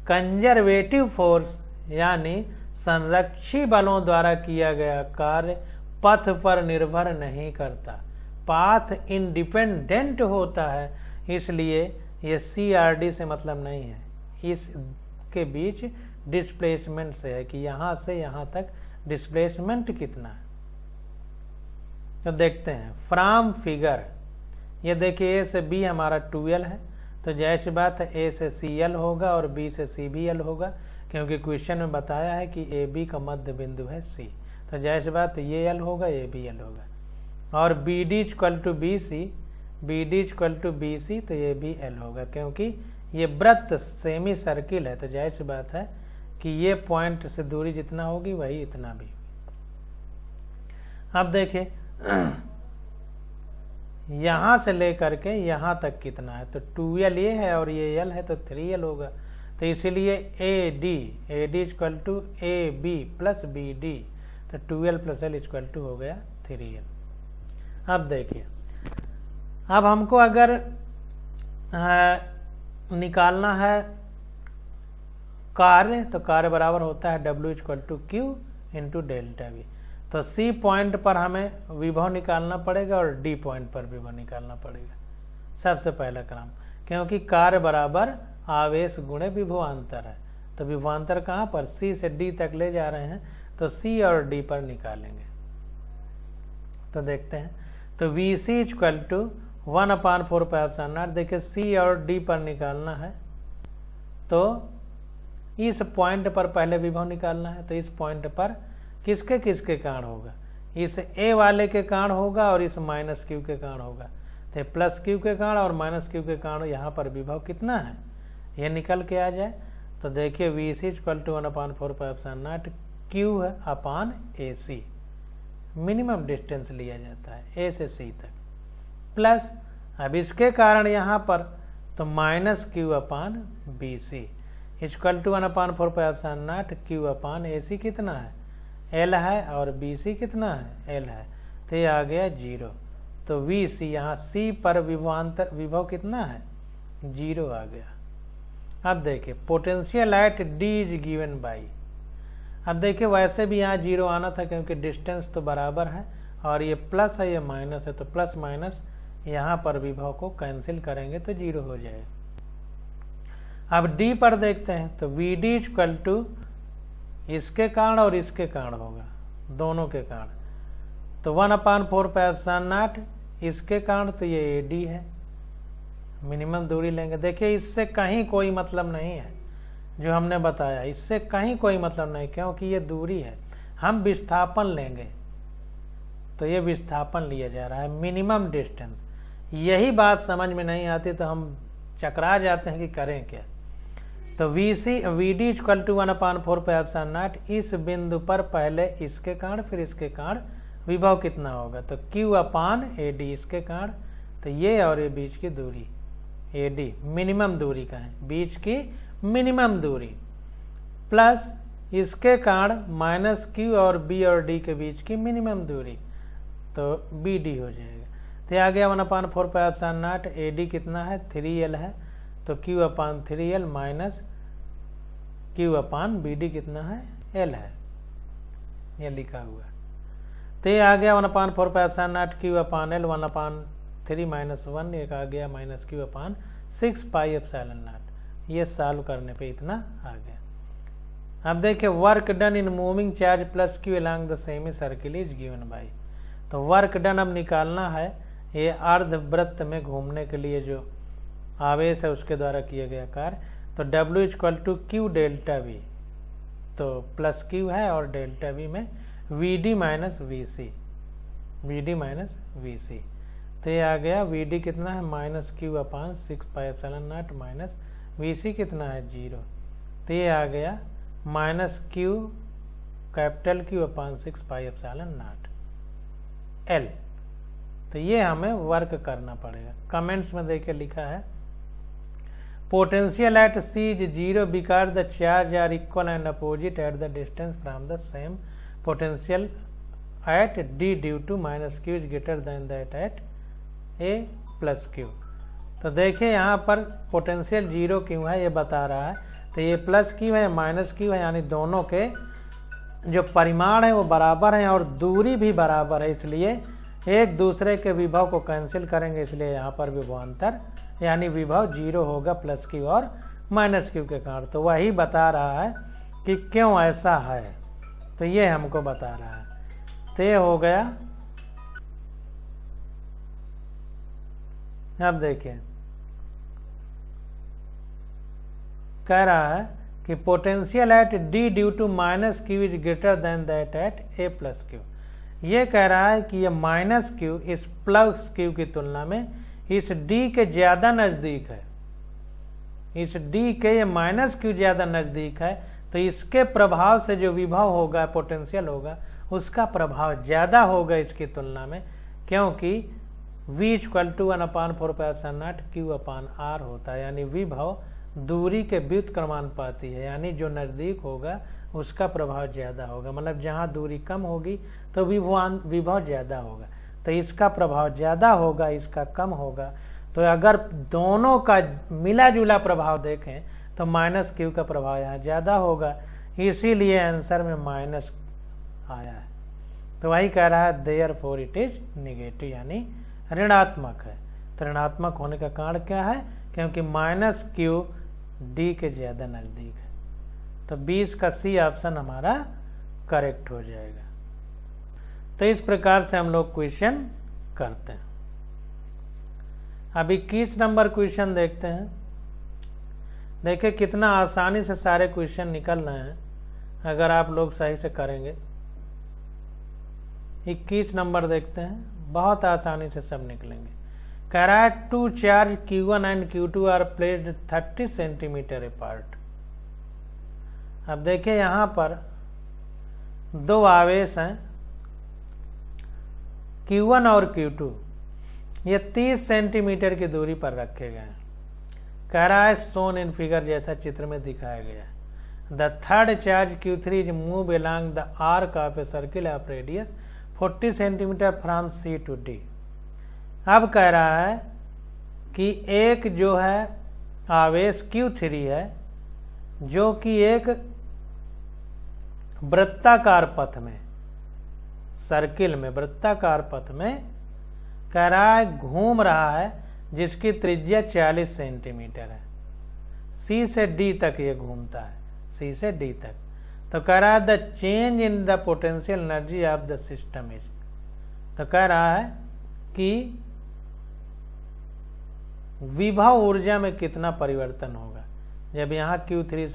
कंजर्वेटिव फोर्स यानी संरक्षी बलों द्वारा किया गया कार्य पथ पर निर्भर नहीं करता, पाथ इंडिपेंडेंट होता है। इसलिए ये CRD से मतलब नहीं है, इसके बीच डिस्प्लेसमेंट से है कि यहाँ से यहाँ तक डिस्प्लेसमेंट कितना है। तो देखते हैं फ्रॉम फिगर, ये देखिए A से B हमारा 2L है, तो जैसी बात है A से CL होगा और B से CBL होगा, क्योंकि क्वेश्चन में बताया है कि AB का मध्य बिंदु है C, तो जैसी बात ये L होगा, ये BL होगा। और BD = BC, BD = BC, तो ये भी L होगा, क्योंकि ये वृत्त सेमी सर्किल है, तो जाहिर सी बात है कि ये पॉइंट से दूरी जितना होगी वही इतना भी। अब देखिए यहाँ से लेकर के यहाँ तक कितना है, तो 2L ये है और ये L है, तो 3L होगा। तो इसीलिए AD = AB + BD, तो 2L + L = हो गया 3L। अब देखिए, अब हमको अगर निकालना है कार्य, तो कार्य बराबर होता है W = Q × ΔV। तो C पॉइंट पर हमें विभव निकालना पड़ेगा और D पॉइंट पर विभव निकालना पड़ेगा, सबसे पहला क्रम, क्योंकि कार्य बराबर आवेश गुणे विभवांतर है। तो विभवांतर कहाँ पर, C से D तक ले जा रहे हैं, तो C और D पर निकालेंगे। तो देखते हैं, तो VC = 1/4 πε0। देखिए सी और डी पर निकालना है तो इस पॉइंट पर पहले विभव निकालना है। तो इस पॉइंट पर किसके किसके कारण होगा, इस ए वाले के कारण होगा और इस माइनस क्यू के कारण होगा। तो प्लस क्यू के कारण और माइनस क्यू के कारण यहाँ पर विभव कितना है ये निकल के आ जाए। तो देखिए V C equal to 1/4 πε0 Q है upon A C, minimum distance लिया जाता है ए से सी तक, प्लस अब इसके कारण यहाँ पर तो minus Q upon B C equal to 1/4 πε0 Q upon A C कितना है एल है और बी सी कितना है एल है। तो ये आ गया 0। तो वी सी यहाँ सी पर विभवांतर विभव कितना है 0 आ गया। अब देखिए potential at D is given by, अब देखिए वैसे भी यहाँ 0 आना था क्योंकि डिस्टेंस तो बराबर है और ये प्लस है ये माइनस है, तो प्लस माइनस यहाँ पर विभव को कैंसिल करेंगे तो 0 हो जाएगा। अब डी पर देखते हैं तो वी डी इक्वल टू इसके कारण और इसके कारण होगा, दोनों के कारण। तो 1/4 πε0 इसके कारण तो ये ए डी है, मिनिमम दूरी लेंगे। देखिए इससे कहीं कोई मतलब नहीं है जो हमने बताया, इससे कहीं कोई मतलब नहीं क्योंकि ये दूरी है। हम विस्थापन लेंगे तो ये विस्थापन लिया जा रहा है, मिनिमम डिस्टेंस। यही बात समझ में नहीं आती तो हम चकरा जाते हैं कि करें क्या। तो वी डी इक्वल टू 1/4 πε0 इस बिंदु पर पहले इसके कारण फिर इसके कारण विभव कितना होगा तो क्यू अपान ए डी इसके कारण। तो ये और ये बीच की दूरी ए डी मिनिमम दूरी का है, बीच की मिनिमम दूरी, प्लस इसके कारण माइनस क्यू और बी और डी के बीच की मिनिमम दूरी, तो बी डी हो जाएगा। तो आ गया 1/4 πε0 ए डी कितना है 3L है, तो क्यू अपान 3L minus Q upon B D कितना है L है, ये लिखा हुआ। तो ये आ गया 1/4 πε0 क्यू अपान L 1/3 माइनस 1, एक आ गया minus Q upon 6 pi epsilon not. ये सॉल्व करने पे इतना आ गया। अब देखिए work done in moving charge plus Q along the semi circle is given by. तो वर्क डन अब निकालना है, ये अर्धवृत्त में घूमने के लिए जो आवेश है उसके द्वारा किया गया कार्य। तो W equal to Q delta V, तो प्लस क्यू है और डेल्टा वी में V D minus V C, V D minus V C. तो ये आ गया वी डी कितना है minus Q upon 6 pi epsilon nought minus V C कितना है 0। तो ये आ गया minus Q capital Q upon 6 pi epsilon nought L. तो ये हमें वर्क करना पड़ेगा। कमेंट्स में देखिए लिखा है potential at C is 0 because the charge are equal and opposite at the distance from the same potential at D due to minus Q is greater than that at A plus Q. तो देखिए यहाँ पर potential 0 क्यों है ये बता रहा है। तो ये प्लस क्यू है माइनस क्यू है, यानी दोनों के जो परिमाण है वो बराबर हैं और दूरी भी बराबर है, इसलिए एक दूसरे के विभव को कैंसिल करेंगे, इसलिए यहाँ पर विभवांतर यानी विभव 0 होगा प्लस क्यू और माइनस क्यू के कारण। तो वही बता रहा है कि क्यों ऐसा है, तो ये हमको बता रहा है। तो ये हो गया। अब देखिए कह रहा है कि potential at D due to minus Q is greater than that at A plus Q. ये कह रहा है कि ये माइनस क्यू इस प्लस क्यू की तुलना में इस डी के ज्यादा नजदीक है, इस डी के ये माइनस क्यू ज्यादा नजदीक है, तो इसके प्रभाव से जो विभव होगा पोटेंशियल होगा उसका प्रभाव ज्यादा होगा इसकी तुलना में, क्योंकि V equal to 1/4 πε0 Q upon R होता है, यानी विभव दूरी के व्युत्क्रमानुपाती है, यानी जो नजदीक होगा उसका प्रभाव ज्यादा होगा। मतलब जहाँ दूरी कम होगी तो विभव ज्यादा होगा, तो इसका प्रभाव ज्यादा होगा, इसका कम होगा। तो अगर दोनों का मिला जुला प्रभाव देखें तो माइनस क्यू का प्रभाव यहाँ ज्यादा होगा, इसीलिए आंसर में माइनस आया है। तो वही कह रहा है देयरफॉर इट इज निगेटिव, यानी ऋणात्मक है। तो ऋणात्मक होने का कारण क्या है, क्योंकि माइनस क्यू डी के ज्यादा नजदीक है। तो 20 का सी ऑप्शन हमारा करेक्ट हो जाएगा। तो इस प्रकार से हम लोग क्वेश्चन करते हैं। अब 21 नंबर क्वेश्चन देखते हैं। देखिए कितना आसानी से सारे क्वेश्चन निकल रहे हैं अगर आप लोग सही से करेंगे। 21 नंबर देखते हैं, बहुत आसानी से सब निकलेंगे। कह रहा है two charge Q1 and Q2 are placed 30 centimetre apart. अब देखिए यहाँ पर दो आवेश हैं Q1 और Q2, ये 30 सेंटीमीटर की दूरी पर रखे गए हैं। कह रहा है शोन इन फिगर, जैसा चित्र में दिखाया गया है। The third charge Q3 is move along the arc of a circle of radius 40 centimetre from C to D। अब कह रहा है कि एक जो है आवेश Q3 है जो कि एक वृत्ताकार पथ में, सर्किल में, वृत्ताकार पथ में कह रहा है घूम रहा है, जिसकी त्रिज्या 40 सेंटीमीटर है। C से D तक ये घूमता है, C से D तक। तो कह रहा है the change in the potential energy of the system is. तो कह रहा है कि विभव ऊर्जा में कितना परिवर्तन होगा जब यहाँ Q3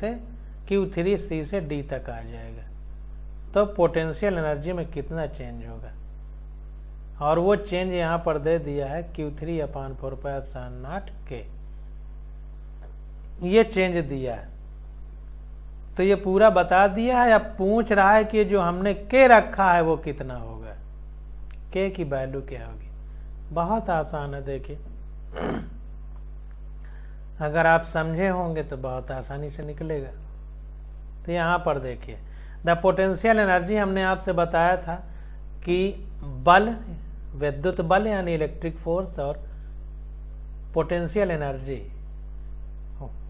C से D तक आ जाएगा, तो पोटेंशियल एनर्जी में कितना चेंज होगा। और वो चेंज यहाँ पर दे दिया है Q3/4πε0K, ये चेंज दिया है। तो ये पूरा बता दिया है। अब पूछ रहा है कि जो हमने K रखा है वो कितना होगा, K की वैल्यू क्या होगी। बहुत आसान है, देखिए अगर आप समझे होंगे तो बहुत आसानी से निकलेगा। तो यहाँ पर देखिए द पोटेंशियल एनर्जी, हमने आपसे बताया था कि बल, विद्युत बल यानी इलेक्ट्रिक फोर्स, और पोटेंशियल एनर्जी,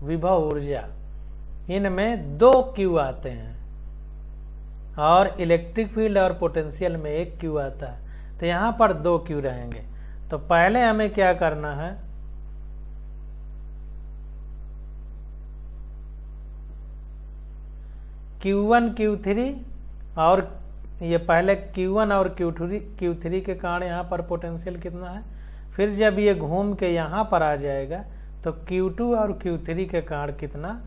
विभव ऊर्जा, इनमें 2 Q आते हैं और इलेक्ट्रिक फील्ड और पोटेंशियल में 1 Q आता है। तो यहाँ पर 2 Q रहेंगे। तो पहले हमें क्या करना है, Q1 Q3, और ये पहले Q1 और Q3 के कारण यहाँ पर पोटेंशियल कितना है। फिर जब ये घूम के यहाँ पर आ जाएगा तो Q2 और Q3 के कारण कितना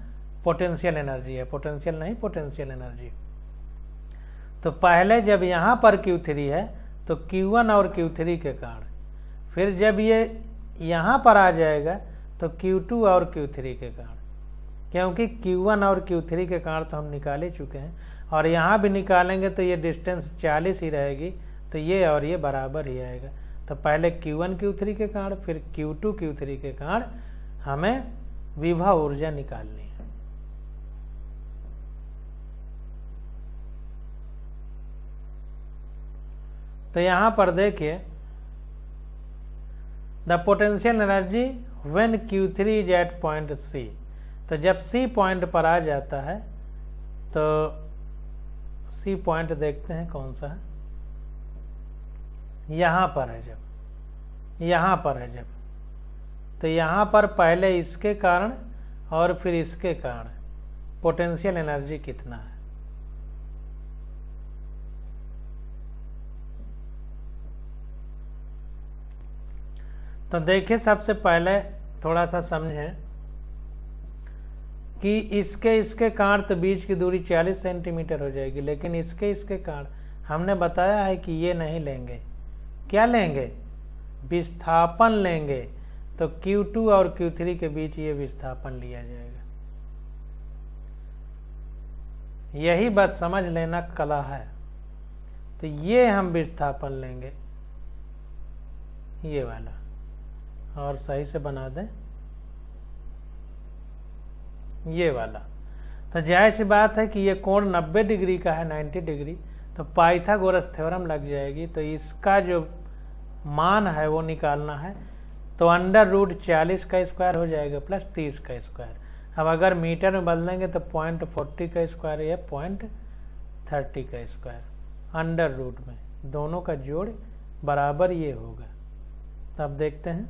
पोटेंशियल एनर्जी है, पोटेंशियल नहीं, पोटेंशियल एनर्जी। तो पहले जब यहाँ पर Q3 है तो Q1 और Q3 के कारण, फिर जब ये यहाँ पर आ जाएगा तो Q2 और Q3 के कारण, क्योंकि Q1 और Q3 के कारण तो हम निकाल ही चुके हैं, और यहाँ भी निकालेंगे तो ये डिस्टेंस 40 ही रहेगी, तो ये और ये बराबर ही आएगा। तो पहले Q1 Q3 के कारण, फिर Q2 Q3 के कारण हमें विभव ऊर्जा निकालनी है। तो यहाँ पर देखिए the potential energy when Q3 is at point C। तो जब C पॉइंट पर आ जाता है, तो C पॉइंट देखते हैं कौन सा है, यहाँ पर है। जब यहाँ पर है, जब तो यहाँ पर पहले इसके कारण और फिर इसके कारण पोटेंशियल एनर्जी कितना है। तो देखिए सबसे पहले थोड़ा सा समझें कि इसके कारण तो बीच की दूरी 40 सेंटीमीटर हो जाएगी, लेकिन इसके कारण हमने बताया है कि ये नहीं लेंगे। क्या लेंगे, विस्थापन लेंगे। तो Q2 और Q3 के बीच ये विस्थापन लिया जाएगा। यही बस समझ लेना कला है। तो ये हम विस्थापन लेंगे, ये वाला, और सही से बना दें ये वाला। तो जाहिर सी बात है कि ये कोण 90 डिग्री का है, 90 डिग्री, तो पाइथागोरस थ्योरम लग जाएगी। तो इसका जो मान है वो निकालना है। तो √40 का स्क्वायर हो जाएगा प्लस 30 का स्क्वायर। अब अगर मीटर में बदलेंगे तो 0.40 का स्क्वायर या 0.30 का स्क्वायर, √ में दोनों का जोड़ बराबर ये होगा। तो अब देखते हैं,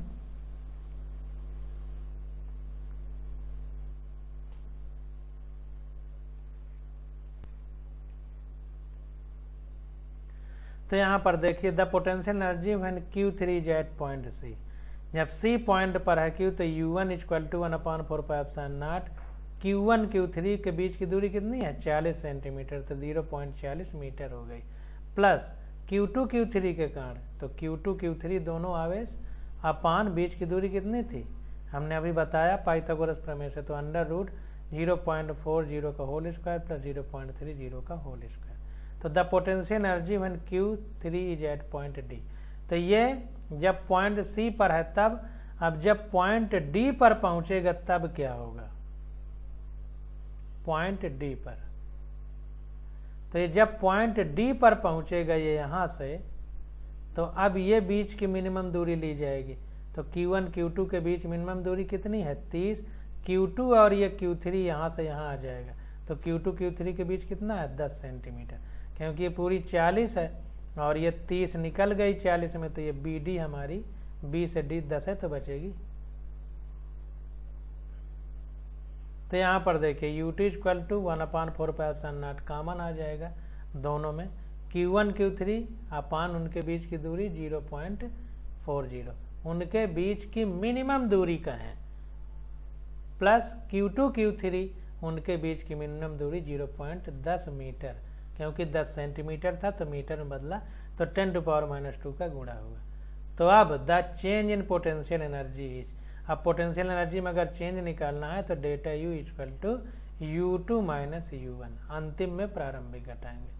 तो यहाँ पर देखिए the potential energy when Q3 is at point C। जब सी पॉइंट पर है क्यू तो u1 equal to 1/4πε0 q1 q3 के बीच की दूरी कितनी है 40 सेंटीमीटर, तो 0.40 मीटर हो गई, प्लस q2 q3 के कारण, तो q2 q3 दोनों आवेश अपान बीच की दूरी कितनी थी हमने अभी बताया पाइथागोरस प्रमेय से, तो अंडर रूट 0.40 का होल स्क्वायर प्लस 0.30 का होल स्क्वायर। तो the potential energy when Q3 is at point D, तो ये जब पॉइंट सी पर है तब, अब जब पॉइंट डी पर पहुंचेगा तब क्या होगा, पॉइंट डी पर, तो ये जब पॉइंट डी पर पहुंचेगा ये यहां से, तो अब ये बीच की मिनिमम दूरी ली जाएगी, तो Q1 Q2 के बीच मिनिमम दूरी कितनी है 30, Q2 और ये Q3 यहाँ से यहाँ आ जाएगा, तो Q2 Q3 के बीच कितना है 10 सेंटीमीटर, क्योंकि ये पूरी 40 है और ये 30 निकल गई 40 में, तो ये BD हमारी B से D 10 है तो बचेगी। तो यहाँ पर देखिए ut इक्वल टू 1/4πε0 कॉमन आ जाएगा दोनों में, Q1 Q3 अपान उनके बीच की दूरी 0.40, उनके बीच की मिनिमम दूरी का है, प्लस Q2 Q3 उनके बीच की मिनिमम दूरी 0.10 मीटर, क्योंकि 10 सेंटीमीटर था तो मीटर में बदला, तो 10⁻⁻2 का गुणा हुआ। तो अब the change in potential energy is, अब पोटेंशियल एनर्जी में अगर चेंज निकालना है तो डेटा U equal to U2 minus U1, अंतिम में प्रारंभिक घटाएंगे,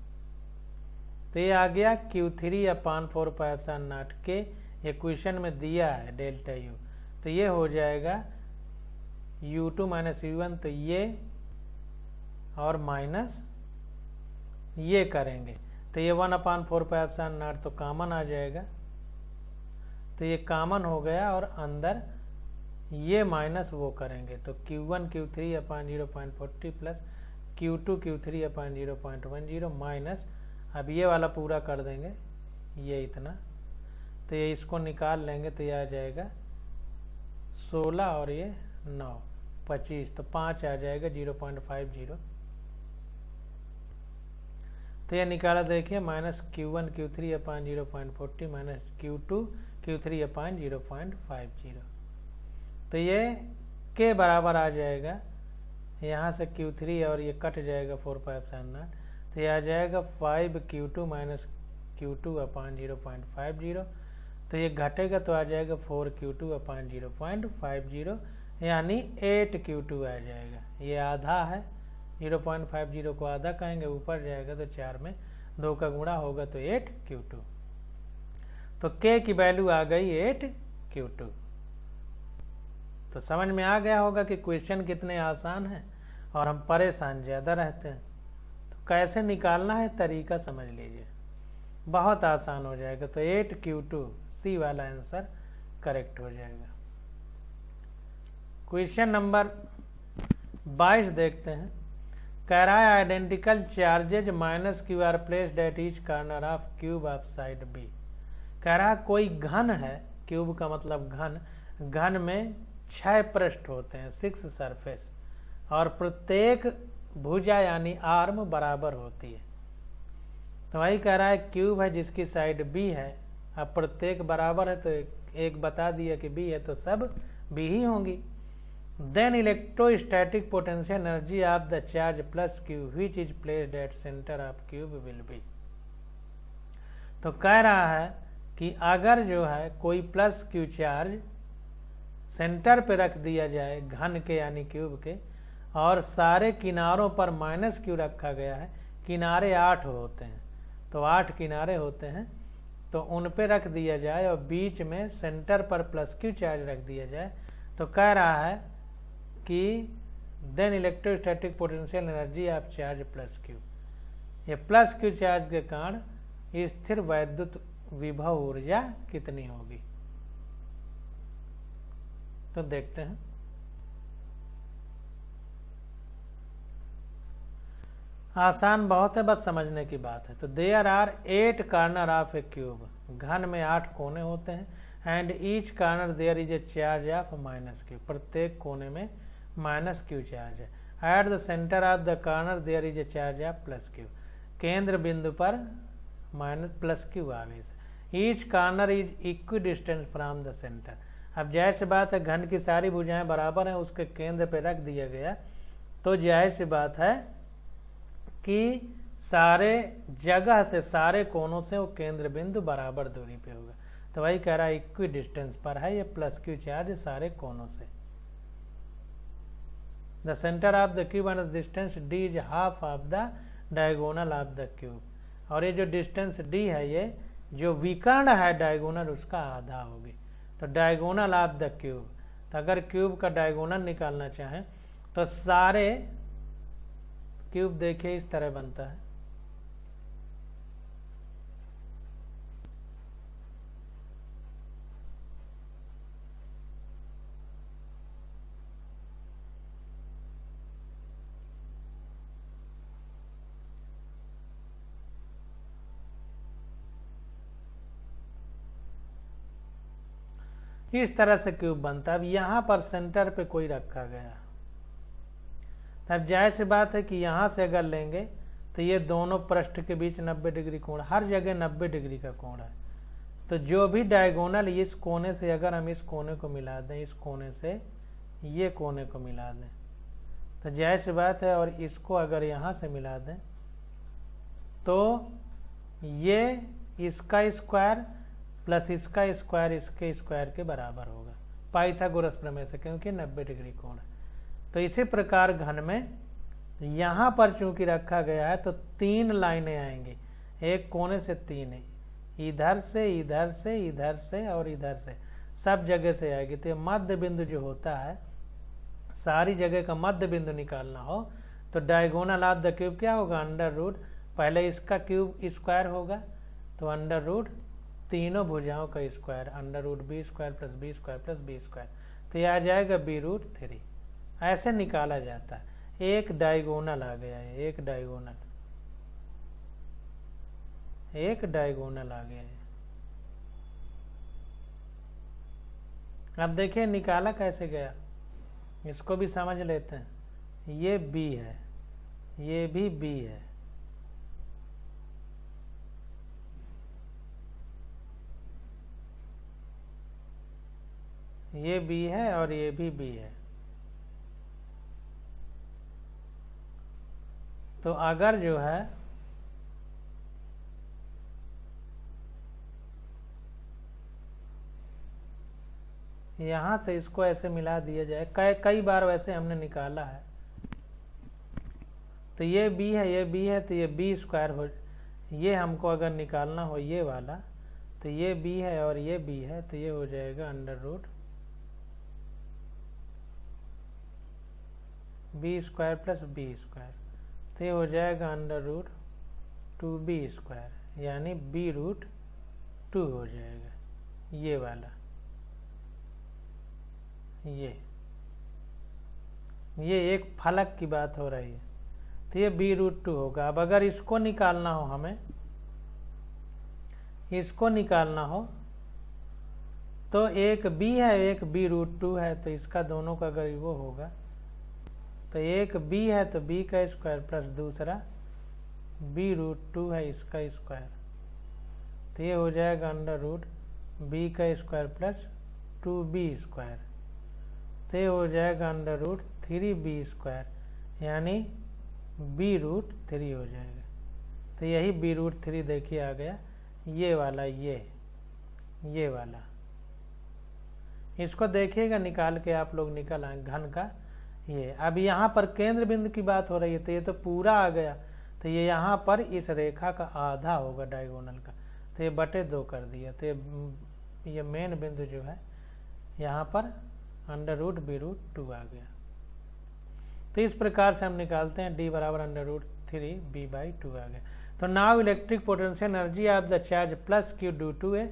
तो ये आ गया Q3/4πε0 के, ये क्वेश्चन में दिया है डेल्टा U, तो ये हो जाएगा U2 माइनस U1, तो ये और माइनस ये करेंगे, तो ये 1/4πε0 तो कॉमन आ जाएगा, तो ये कॉमन हो गया और अंदर ये माइनस वो करेंगे, तो Q1 Q3/0.40 plus Q2 Q3/0.10 minus, अब ये वाला पूरा कर देंगे ये इतना, तो ये इसको निकाल लेंगे तो ये आ जाएगा 16 और ये 9 25, तो 5 आ जाएगा 0.50, तो ये निकाला देखिए minus Q1 Q3/0.40 minus Q2 Q3/0.50, तो ये के बराबर आ जाएगा, यहाँ से Q3 और ये कट जाएगा 4πε0, तो ये आ जाएगा 5Q2 माइनस Q2/0.50, तो ये घटेगा तो आ जाएगा 4Q2/0.50, यानी 8Q2 आ जाएगा, ये आधा है, 0.50 को आधा कहेंगे, ऊपर जाएगा तो 4 में 2 का गुणा होगा तो 8Q2, तो K की वैल्यू आ गई 8Q2। तो समझ में आ गया होगा कि क्वेश्चन कितने आसान है और हम परेशान ज़्यादा रहते हैं, तो कैसे निकालना है तरीका समझ लीजिए, बहुत आसान हो जाएगा, तो 8Q2 सी वाला आंसर करेक्ट हो जाएगा। क्वेश्चन नंबर 22 देखते हैं, कह रहा है identical charges minus Q are placed at each corner of cube of side B, कह रहा है कोई घन है, क्यूब का मतलब घन, घन में 6 पृष्ठ होते हैं 6 सरफेस, और प्रत्येक भुजा यानी आर्म बराबर होती है, तो वही कह रहा है क्यूब है जिसकी साइड बी है, अब प्रत्येक बराबर है तो एक बता दिया कि बी है तो सब बी ही होंगी। Then electrostatic potential energy of the charge plus Q which is placed at centre of cube will be, तो कह रहा है कि अगर जो है कोई प्लस क्यू चार्ज सेंटर पे रख दिया जाए घन के यानी क्यूब के, और सारे किनारों पर माइनस क्यू रखा गया है, किनारे 8 होते हैं तो 8 किनारे होते हैं, तो उन पे रख दिया जाए और बीच में सेंटर पर प्लस क्यू चार्ज रख दिया जाए, तो कह रहा है कि then electrostatic potential energy of charge plus Q, ये प्लस क्यू चार्ज के कारण स्थिर वैद्युत विभव ऊर्जा कितनी होगी, तो देखते हैं। आसान बहुत है, बस समझने की बात है। तो there are 8 corner of a cube, घन में 8 कोने होते हैं, and each corner there is a charge of minus Q, प्रत्येक कोने में माइनस क्यू चार्ज है। At the centre of the corner there is a charge of plus Q, केंद्र बिंदु पर माइनस प्लस क्यू आवेश। Each corner is equi distance from the centre, अब जाहिर सी बात है घन की सारी भुजाएं बराबर हैं, उसके केंद्र पे रख दिया गया, तो जाहिर सी बात है कि सारे जगह से सारे कोनों से वो केंद्र बिंदु बराबर दूरी पे होगा। तो वही कह रहा है इक्वी डिस्टेंस पर है ये प्लस क्यू चार्ज सारे कोनों से। The centre of the cube and the distance D is half of the diagonal of the cube. और ये जो डिस्टेंस डी है ये जो विकर्ण है डायगोनल उसका आधा होगी। तो डायगोनल ऑफ द क्यूब, तो अगर क्यूब का डायगोनल निकालना चाहें तो सारे क्यूब देखिए इस तरह बनता है। इस तरह से क्यूब बनता है। अब यहाँ पर सेंटर पे कोई रखा गया, तब जाहिर सी बात है कि यहाँ से अगर लेंगे तो ये दोनों पृष्ठ के बीच 90 डिग्री कोण, हर जगह 90 डिग्री का कोण है। तो जो भी डायगोनल इस कोने से अगर हम इस कोने को मिला दें, इस कोने से ये कोने को मिला दें, तो जाहिर सी बात है, और इसको अगर यहाँ से मिला दें तो ये इसका स्क्वायर प्लस इसका स्क्वायर इसके स्क्वायर के बराबर होगा पाइथागोरस प्रमेय से, क्योंकि 90 डिग्री कोण है। तो इसी प्रकार घन में यहाँ पर चूंकि रखा गया है तो 3 लाइनें आएंगी, एक कोने से 3 है, इधर से इधर से इधर से और इधर से, सब जगह से आएगी। तो मध्य बिंदु जो होता है, सारी जगह का मध्य बिंदु निकालना हो तो डायगोनल ऑफ द क्यूब क्या होगा, अंडर रूट, पहले इसका क्यूब स्क्वायर होगा तो अंडर रूट तीनों भुजाओं का square, under root B square plus B square plus B square, तो यह आ जाएगा b√3। ऐसे निकाला जाता है। एक डायगोनल आ गया है, एक डायगोनल आ गया है। अब देखिए निकाला कैसे गया, इसको भी समझ लेते हैं। ये b है, ये भी b है, ये b है और ये भी b है। तो अगर जो है यहां से इसको ऐसे मिला दिया जाए, कई बार वैसे हमने निकाला है, तो ये b है, ये b है, तो ये b स्क्वायर हो, ये हमको अगर निकालना हो ये वाला, तो ये b है और ये b है, तो ये हो जाएगा under root B square plus B square, तो ये हो जाएगा अंडर रूट 2b स्क्वायर, यानी b√2 हो जाएगा। ये वाला ये एक फलक की बात हो रही है, तो ये b√2 होगा। अब अगर इसको निकालना हो, हमें इसको निकालना हो तो एक b है एक b√2 है, तो इसका दोनों का अगर वो होगा तो एक b है तो b का स्क्वायर प्लस दूसरा b√2 है इसका स्क्वायर, तो ये हो जाएगा अंडर रूट b का स्क्वायर प्लस 2b स्क्वायर, तो ये हो जाएगा अंडर रूट 3b स्क्वायर, यानी b√3 हो जाएगा। तो यही b√3 देखिए आ गया, ये वाला ये वाला। इसको देखिएगा निकाल के आप लोग, निकल आए घन का ये। अब यहाँ पर केंद्र बिंदु की बात हो रही है, तो ये तो पूरा आ गया, तो ये यहाँ पर इस रेखा का आधा होगा डायगोनल का, तो ये बटे 2 कर दिया, तो ये मेन बिंदु जो है यहाँ पर अंडर रूट b√2 आ गया। तो इस प्रकार से हम निकालते हैं d बराबर अंडर रूट 3b/2 आ गया। तो now electric potential energy of the charge plus q due to a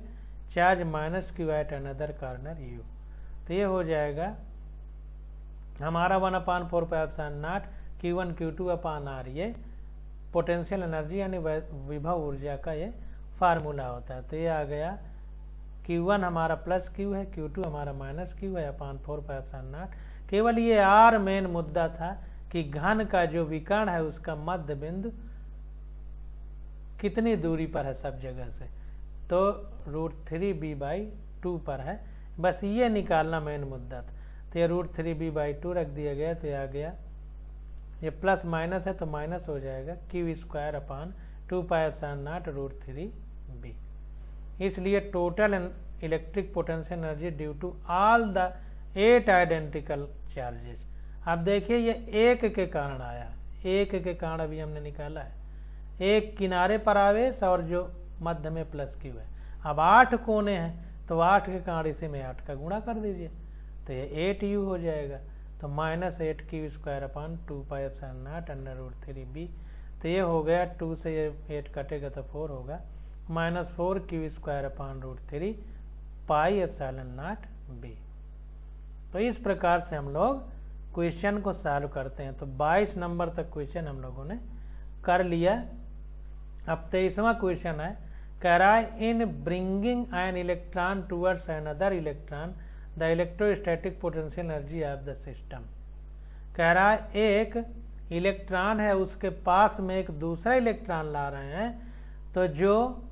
charge minus q at another corner u। तो ये हो जाएगा हमारा 1/4πε0 q1 q2/r, ये पोटेंशियल एनर्जी यानी विभव ऊर्जा का ये फार्मूला होता है। तो ये आ गया Q1 हमारा प्लस Q है, Q2 हमारा माइनस Q है अपान 4πε0। केवल ये R मेन मुद्दा था कि घन का जो विकर्ण है उसका मध्य बिंदु कितनी दूरी पर है सब जगह से, तो √3b/2 पर है, बस ये निकालना मेन मुद्दा था। तो ये √3b/2 रख दिया गया, तो ये आ गया, ये प्लस माइनस है तो माइनस हो जाएगा, q²/2πε0√3b। इसलिए total electric potential energy due to all the 8 identical charges. अब देखिए ये एक के कारण आया, एक के कारण अभी हमने निकाला है, एक किनारे पर आवेश और जो मध्य में प्लस क्यू है। अब 8 कोने हैं तो 8 के कारण इसी में 8 का गुणा कर दीजिए, तो ये 8u हो जाएगा। तो -8q²/2πε0√3b, तो ये हो गया, 2 से ये 8 कटेगा तो 4 होगा, -4q²/√3πε0b। तो इस प्रकार से हम लोग क्वेश्चन को सॉल्व करते हैं। तो 22 नंबर तक क्वेश्चन हम लोगों ने कर लिया। अब 23वां क्वेश्चन है, कह रहा है इन bringing an electron towards another electron the electrostatic potential energy of the system. कह रहा है एक इलेक्ट्रॉन है, उसके पास में एक दूसरा इलेक्ट्रॉन ला रहे हैं, तो जो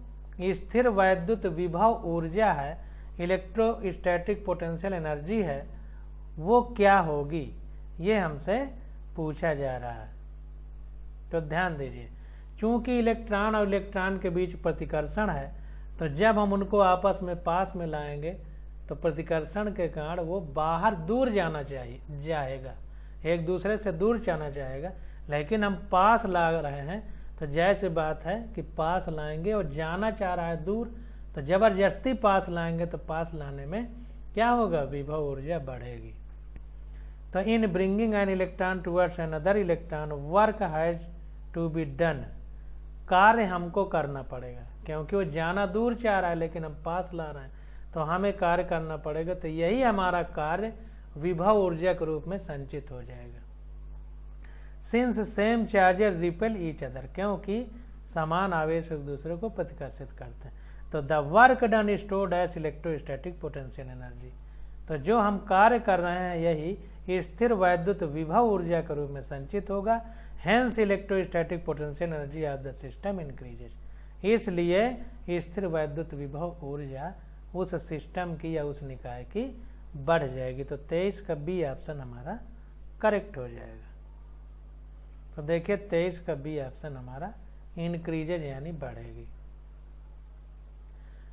स्थिर वैद्युत विभव ऊर्जा है, इलेक्ट्रोस्टैटिक पोटेंशियल एनर्जी है, वो क्या होगी, ये हमसे पूछा जा रहा है। तो ध्यान दीजिए, चूंकि इलेक्ट्रॉन और इलेक्ट्रॉन के बीच प्रतिकर्षण है, तो जब हम उनको आपस में पास में लाएंगे तो प्रतिकर्षण के कारण वो बाहर दूर जाना जाएगा, एक दूसरे से दूर जाना चाहेगा। लेकिन हम पास ला रहे हैं तो जैसे बात है कि पास लाएंगे और जाना चाह रहा है दूर, तो जबरदस्ती पास लाएंगे तो पास लाने में क्या होगा, विभव ऊर्जा बढ़ेगी। तो in bringing an electron towards another electron work has to be done, कार्य हमको करना पड़ेगा, क्योंकि वो जाना दूर चाह रहा है लेकिन हम पास ला रहे हैं, तो हमें कार्य करना पड़ेगा। तो यही हमारा कार्य विभव ऊर्जा के रूप में संचित हो जाएगा। Since same charges repel each other, क्योंकि समान आवेश एक दूसरे को प्रतिकर्षित करते हैं। तो the work done stored as electrostatic potential energy, तो जो हम कार्य कर रहे हैं यही स्थिर वैद्युत विभव ऊर्जा के रूप में संचित होगा। Hence electrostatic potential energy of the system increases, इसलिए स्थिर वैद्युत विभव ऊर्जा उस सिस्टम की या उस निकाय की बढ़ जाएगी। तो 23 का बी ऑप्शन हमारा करेक्ट हो जाएगा। तो देखिए 23 का बी ऑप्शन हमारा इंक्रीजेज यानी बढ़ेगी।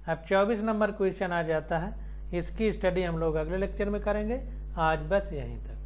अब 24 नंबर क्वेश्चन आ जाता है, इसकी स्टडी हम लोग अगले लेक्चर में करेंगे। आज बस यहीं तक।